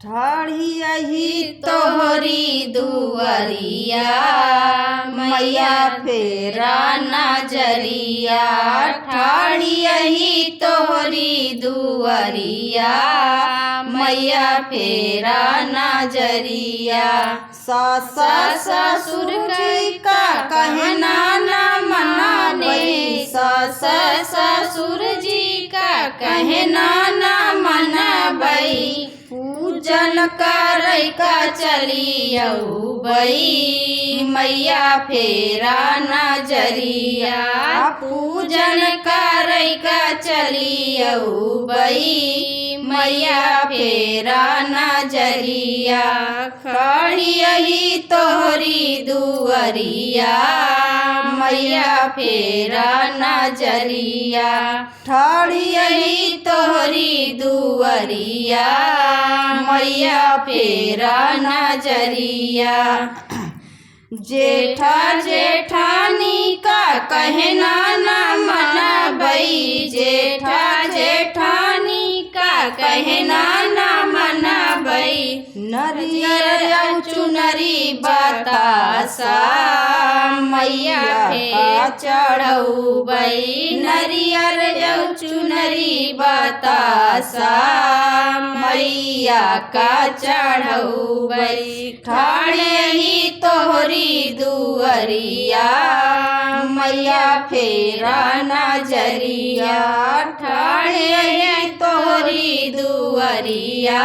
ठाढ़ियही तोहरी दुआरिया मैया फेरा नजरिया। ठाढ़ियही तोहरी दुआरिया मैया फेरा नजरिया। सास ससुर का कहना न मनाने, सास ससुर जी का कहना न मनबई। पूजन करे का चलियऊ बई मैया फेरा नजरिया। पूजन करे का चलियऊ बई मैया फेरा नजरिया। ठाढ़ियही तोहरी दुआरिया मैया फेरा नजरिया। ठाढ़ियही तोहरी दुआरिया मैया फेरा नजरिया। जेठा जेठानी का कहना न मनबई, जेठा जेठानी का कहना न मनबई। नरियर चुनरी बतासा मैया का चढ़ौबई। नरियर चुनरी बतासा मैया का चढ़ौबई। ठाढ़ियही तोहरी दुआरिया मैया फेरा नजरिया। ठाढ़ियही तोहरी दुआरिया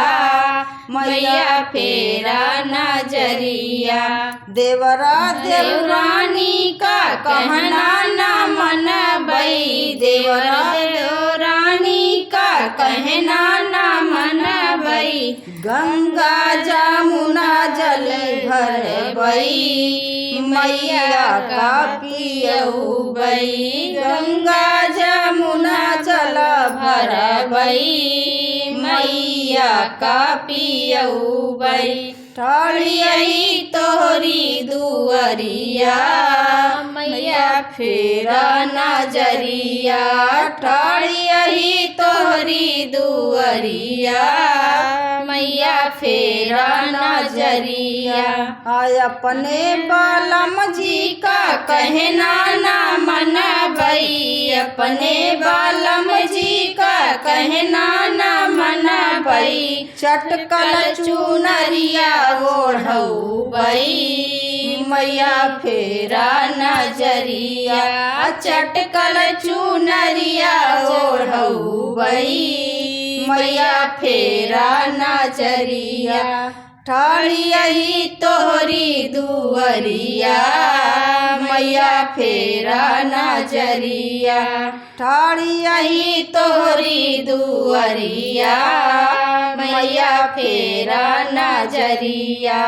मैया फेरा नजरिया। देवरा देवरानी का कहना न मनबई, देवरा देवरानी का कहना न मनबई। गंगा जमुना जल भरबई मैया का पियौबई। गंगा जमुना जल भरबई मैया का पियौबई। ठाढ़ियही तोहरी दुआरिया मैया फेरा नजरिया। ठाढ़ियही तोहरी दुआरिया मैया फेरा नजरिया। आय अपने बालम जी का कहना न मनबई, अपने बालम जी का कहना न मनबई। चटकल चुनरिया ओढ़ौबई मैया फेरा नजरिया। चटकल चुनरिया ओढ़ौबई मैया फेरा नजरिया। ठाढ़ियही तोहरी दुआरिया मैया फेरा नजरिया। ठाढ़ियही तोहरी दुआरिया मैया फेरा नजरिया।